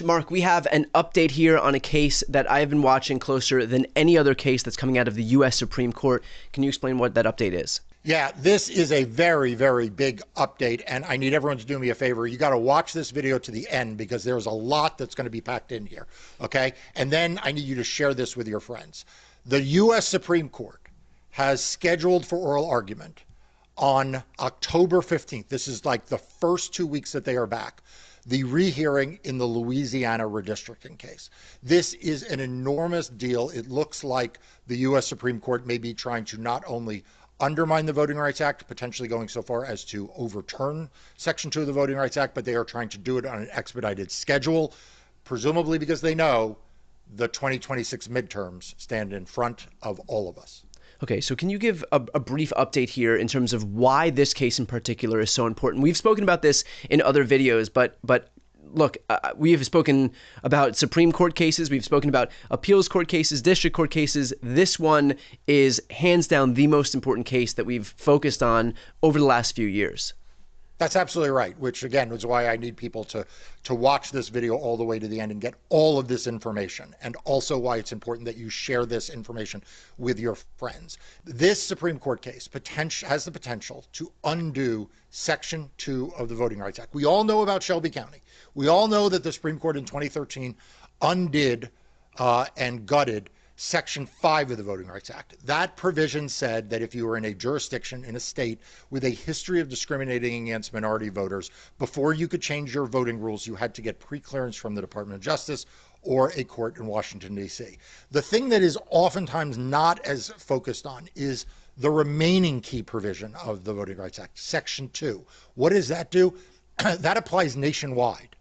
Mark, we have an update here on a case that I have been watching closer than any other case that's coming out of the U.S. Supreme Court. Can you explain what that update is? Yeah, this is a very, very big update, and I need everyone to do me a favor. You got to watch this video to the end because there's a lot that's going to be packed in here, okay? And then I need you to share this with your friends. The U.S. Supreme Court has scheduled for oral argument on October 15th. This is like the first 2 weeks that they are back. The rehearing in the Louisiana redistricting case. This is an enormous deal. It looks like the U.S. Supreme Court may be trying to not only undermine the Voting Rights Act, potentially going so far as to overturn Section 2 of the Voting Rights Act, but they are trying to do it on an expedited schedule, presumably because they know the 2026 midterms stand in front of all of us. Okay, so can you give a brief update here in terms of why this case in particular is so important? We've spoken about this in other videos, but look, we have spoken about Supreme Court cases, we've spoken about appeals court cases, district court cases. This one is hands down the most important case that we've focused on over the last few years. That's absolutely right, which again is why I need people to watch this video all the way to the end and get all of this information, and also why it's important that you share this information with your friends. This Supreme Court case has the potential to undo Section 2 of the Voting Rights Act. We all know about Shelby County. We all know that the Supreme Court in 2013 undid and gutted Section 5 of the Voting Rights Act. That provision said that if you were in a jurisdiction in a state with a history of discriminating against minority voters, before you could change your voting rules, you had to get pre-clearance from the Department of Justice or a court in Washington, D.C. The thing that is oftentimes not as focused on is the remaining key provision of the Voting Rights Act, Section 2. What does that do? That applies nationwide.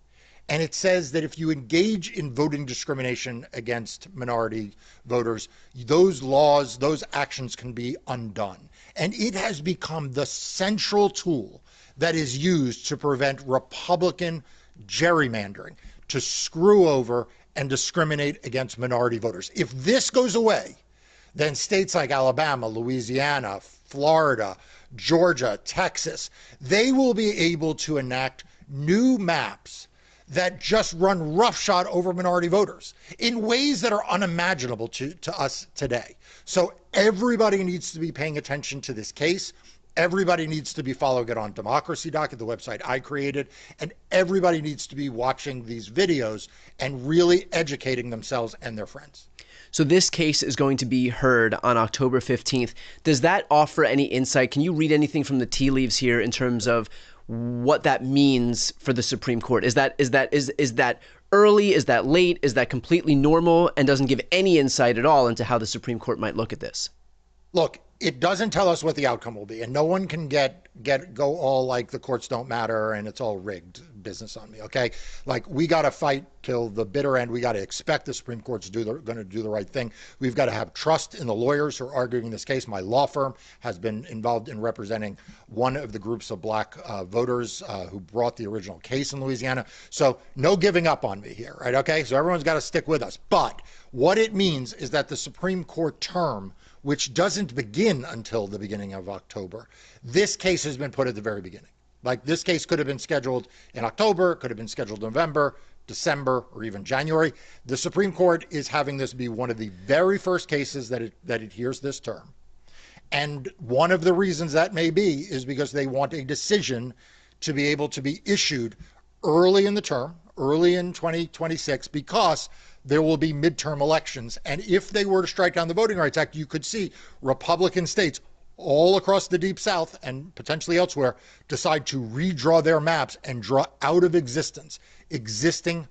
And it says that if you engage in voting discrimination against minority voters, those laws, those actions can be undone. And it has become the central tool that is used to prevent Republican gerrymandering, to screw over and discriminate against minority voters. If this goes away, then states like Alabama, Louisiana, Florida, Georgia, Texas, they will be able to enact new maps that just run roughshod over minority voters in ways that are unimaginable to us today. So everybody needs to be paying attention to this case. Everybody needs to be following it on Democracy Doc at the website I created, and everybody needs to be watching these videos and really educating themselves and their friends. So this case is going to be heard on October 15th. Does that offer any insight? Can you read anything from the tea leaves here in terms of what that means for the Supreme Court? Is that early? Is that late? Is that completely normal and doesn't give any insight at all into how the Supreme Court might look at this? Look, it doesn't tell us what the outcome will be, and no one can go all like the courts don't matter and it's all rigged business on me, okay? Like, we got to fight till the bitter end. We got to expect the Supreme Court's going to do the right thing. We've got to have trust in the lawyers who are arguing this case. My law firm has been involved in representing one of the groups of black voters who brought the original case in Louisiana. So no giving up on me here, right? Okay, so everyone's got to stick with us. But what it means is that the Supreme Court term, which doesn't begin until the beginning of October, this case has been put at the very beginning. Like, this case could have been scheduled in October, could have been scheduled in November, December, or even January. The Supreme Court is having this be one of the very first cases that it hears this term. And one of the reasons that may be is because they want a decision to be able to be issued early in the term, early in 2026, because there will be midterm elections. And if they were to strike down the Voting Rights Act, you could see Republican states all across the Deep South and potentially elsewhere decide to redraw their maps and draw out of existence existing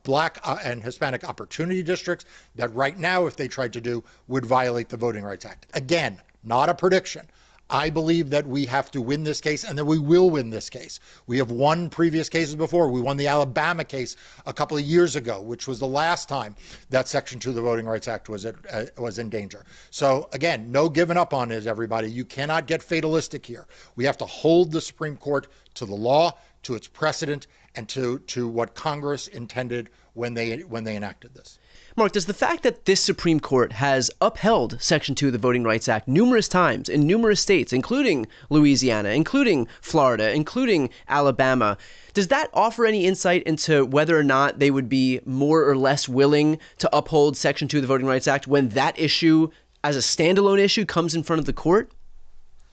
black and Hispanic opportunity districts that right now, if they tried to do, would violate the Voting Rights Act. Again, not a prediction. I believe that we have to win this case and that we will win this case. We have won previous cases before. We won the Alabama case a couple of years ago, which was the last time that Section 2 of the Voting Rights Act was in danger. So again, no giving up on it, everybody. You cannot get fatalistic here. We have to hold the Supreme Court to the law, to its precedent, and to what Congress intended when they enacted this. Mark, does the fact that this Supreme Court has upheld Section 2 of the Voting Rights Act numerous times in numerous states, including Louisiana, including Florida, including Alabama, does that offer any insight into whether or not they would be more or less willing to uphold Section 2 of the Voting Rights Act when that issue, as a standalone issue, comes in front of the court?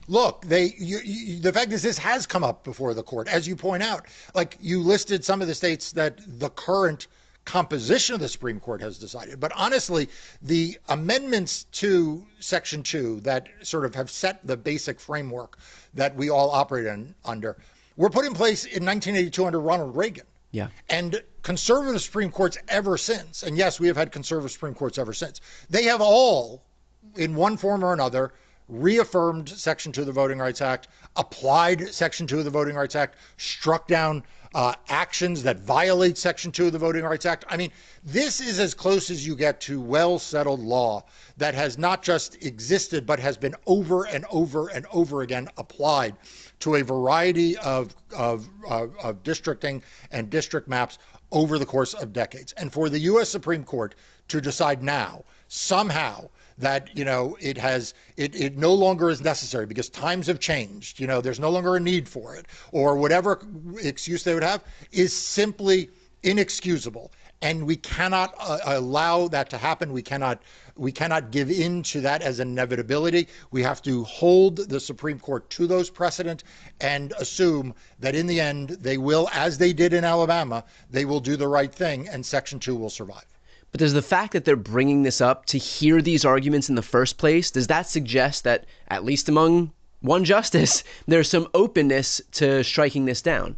Look, the fact is this has come up before the court, as you point out. Like, you listed some of the states that the current composition of the Supreme Court has decided. But honestly, the amendments to Section 2 that sort of have set the basic framework that we all operate under were put in place in 1982 under Ronald Reagan. Yeah. And conservative Supreme Courts ever since, and yes, we have had conservative Supreme Courts ever since, they have all, in one form or another, reaffirmed Section 2 of the Voting Rights Act, applied Section 2 of the Voting Rights Act, struck down actions that violate Section 2 of the Voting Rights Act. I mean, this is as close as you get to well-settled law that has not just existed, but has been over and over and over again applied to a variety of districting and district maps over the course of decades. And for the U.S. Supreme Court to decide now, somehow, that, it no longer is necessary because times have changed, there's no longer a need for it, or whatever excuse they would have, is simply inexcusable. And we cannot allow that to happen. We cannot give in to that as an inevitability. We have to hold the Supreme Court to those precedent and assume that in the end, they will, as they did in Alabama, they will do the right thing and Section 2 will survive. But does the fact that they're bringing this up to hear these arguments in the first place, does that suggest that, at least among one justice, there's some openness to striking this down?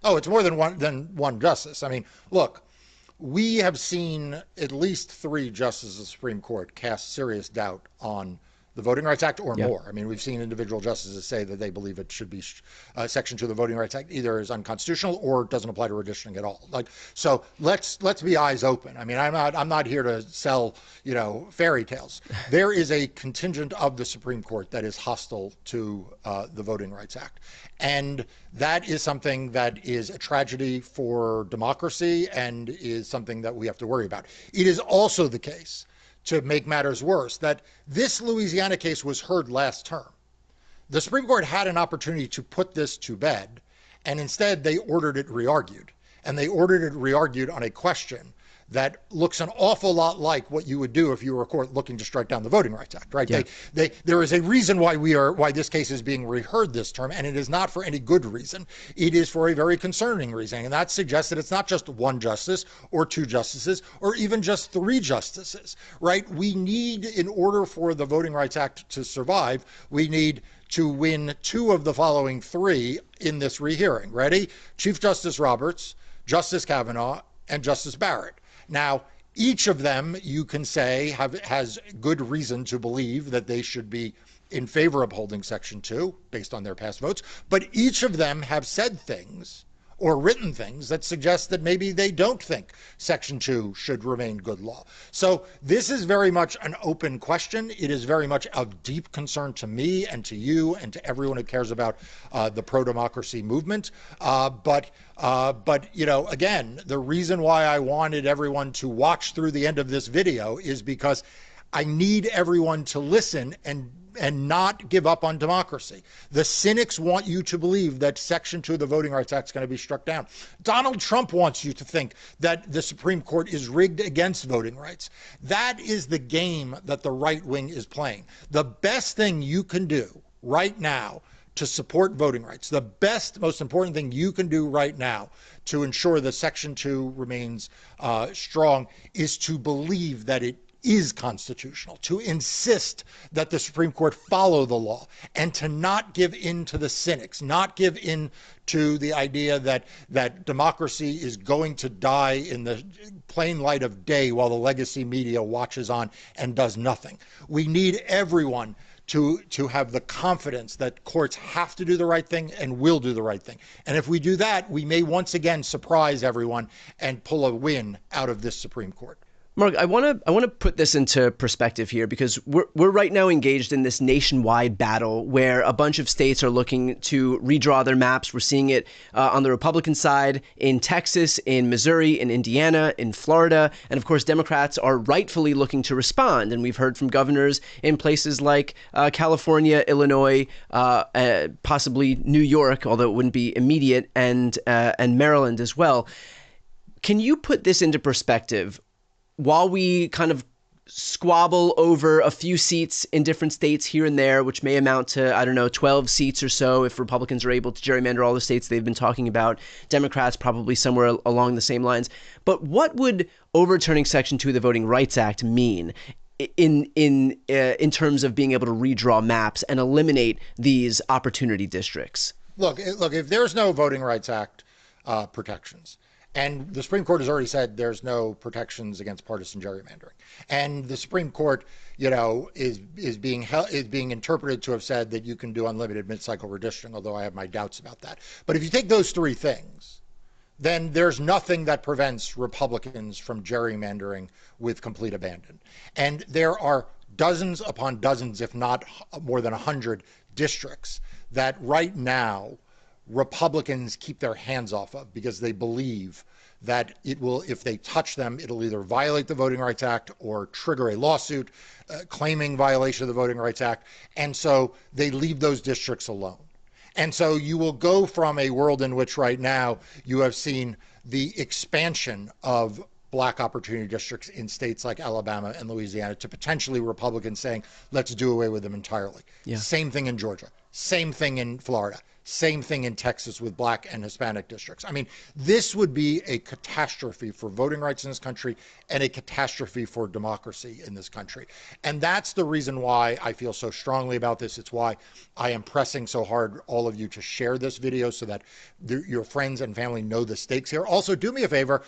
Oh, it's more than one justice. I mean, look, we have seen at least 3 justices of the Supreme Court cast serious doubt on the Voting Rights Act or more. I mean, we've seen individual justices say that they believe it should be Section 2 of the Voting Rights Act either is unconstitutional or doesn't apply to redistricting at all. So let's be eyes open. I mean, I'm not here to sell, fairy tales. There is a contingent of the Supreme Court that is hostile to the Voting Rights Act. And that is something that is a tragedy for democracy and is something that we have to worry about. It is also the case, to make matters worse, that this Louisiana case was heard last term. The Supreme Court had an opportunity to put this to bed, and instead they ordered it re-argued. And they ordered it re-argued on a question that looks an awful lot like what you would do if you were a court looking to strike down the Voting Rights Act, right? Yeah. There is a reason why this case is being reheard this term, and it is not for any good reason. It is for a very concerning reason, and that suggests that it's not just one justice or 2 justices or even just 3 justices, right? We need, in order for the Voting Rights Act to survive, we need to win 2 of the following 3 in this rehearing. Ready? Chief Justice Roberts, Justice Kavanaugh, and Justice Barrett. Now, each of them, you can say, has good reason to believe that they should be in favor of holding Section 2 based on their past votes, but each of them have said things or written things that suggest that maybe they don't think Section 2 should remain good law. So this is very much an open question. It is very much of deep concern to me and to you and to everyone who cares about the pro-democracy movement. But again, the reason why I wanted everyone to watch through the end of this video is because I need everyone to listen and not give up on democracy. The cynics want you to believe that Section 2 of the Voting Rights Act is going to be struck down. Donald Trump wants you to think that the Supreme Court is rigged against voting rights. That is the game that the right wing is playing. The best thing you can do right now to support voting rights, the best, most important thing you can do right now to ensure that Section 2 remains strong is to believe that it is constitutional, to insist that the Supreme Court follow the law, and to not give in to the cynics, not give in to the idea that democracy is going to die in the plain light of day while the legacy media watches on and does nothing. We need everyone to have the confidence that courts have to do the right thing and will do the right thing. And if we do that, we may once again surprise everyone and pull a win out of this Supreme Court. Mark, I want to put this into perspective here because we're right now engaged in this nationwide battle where a bunch of states are looking to redraw their maps. We're seeing it on the Republican side in Texas, in Missouri, in Indiana, in Florida, and of course Democrats are rightfully looking to respond. And we've heard from governors in places like California, Illinois, possibly New York, although it wouldn't be immediate, and Maryland as well. Can you put this into perspective? While we kind of squabble over a few seats in different states here and there, which may amount to, I don't know, 12 seats or so if Republicans are able to gerrymander all the states they've been talking about, Democrats probably somewhere along the same lines. But what would overturning Section 2 of the Voting Rights Act mean in terms of being able to redraw maps and eliminate these opportunity districts? Look, if there's no Voting Rights Act protections, and the Supreme Court has already said there's no protections against partisan gerrymandering. And the Supreme Court, is being interpreted to have said that you can do unlimited mid-cycle redistricting, although I have my doubts about that. But if you take those three things, then there's nothing that prevents Republicans from gerrymandering with complete abandon. And there are dozens upon dozens, if not more than 100 districts that right now Republicans keep their hands off of because they believe that it will, if they touch them, it'll either violate the Voting Rights Act or trigger a lawsuit claiming violation of the Voting Rights Act. And so they leave those districts alone. And so you will go from a world in which right now you have seen the expansion of black opportunity districts in states like Alabama and Louisiana to potentially Republicans saying, let's do away with them entirely. Yeah. Same thing in Georgia. Same thing in Florida. Same thing in Texas with black and Hispanic districts. I mean, this would be a catastrophe for voting rights in this country and a catastrophe for democracy in this country. And that's the reason why I feel so strongly about this. It's why I am pressing so hard all of you to share this video so that your friends and family know the stakes here. Also, do me a favor.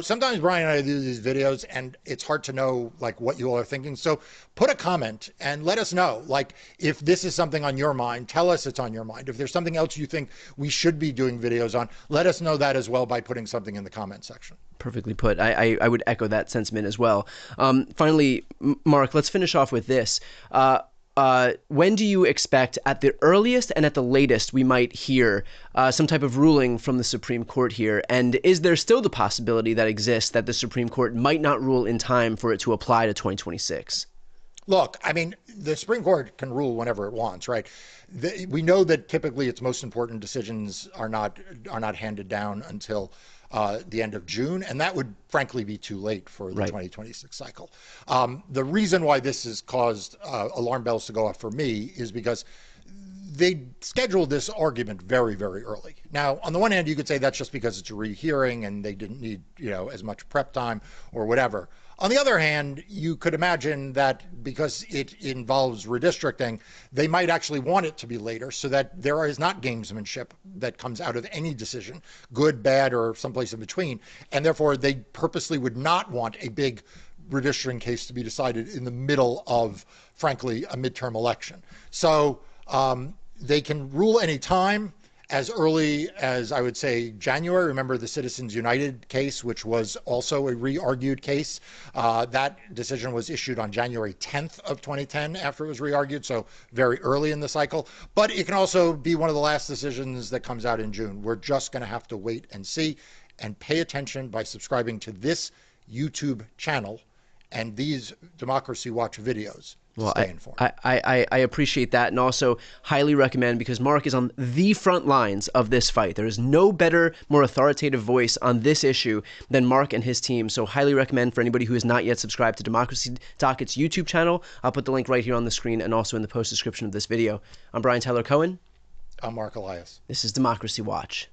Sometimes Brian and I do these videos and it's hard to know like what you all are thinking. So put a comment and let us know. Like if this is something on your mind, tell us it's on your mind. If there's something else you think we should be doing videos on, let us know that as well by putting something in the comment section. Perfectly put. I would echo that sentiment as well. Finally, Mark, let's finish off with this. When do you expect, at the earliest and at the latest, we might hear some type of ruling from the Supreme Court here? And is there still the possibility that exists that the Supreme Court might not rule in time for it to apply to 2026? Look, I mean, the Supreme Court can rule whenever it wants, right? We know that typically its most important decisions are not handed down until the end of June, and that would frankly be too late for the 2026 cycle. The reason why this has caused alarm bells to go off for me is because they scheduled this argument very, very early. Now, on the one hand, you could say that's just because it's a rehearing and they didn't need, as much prep time or whatever. On the other hand, you could imagine that because it involves redistricting, they might actually want it to be later so that there is not gamesmanship that comes out of any decision, good, bad, or someplace in between. And therefore, they purposely would not want a big redistricting case to be decided in the middle of, frankly, a midterm election. So they can rule any time. As early as, I would say, January. Remember the Citizens United case, which was also a re-argued case. That decision was issued on January 10th of 2010 after it was re-argued, so very early in the cycle. But it can also be one of the last decisions that comes out in June. We're just going to have to wait and see and pay attention by subscribing to this YouTube channel and these Democracy Watch videos. Well, I appreciate that, and also highly recommend, because Mark is on the front lines of this fight. There is no better, more authoritative voice on this issue than Mark and his team. So highly recommend for anybody who has not yet subscribed to Democracy Docket's YouTube channel. I'll put the link right here on the screen and also in the post description of this video. I'm Brian Tyler Cohen. I'm Marc Elias. This is Democracy Watch.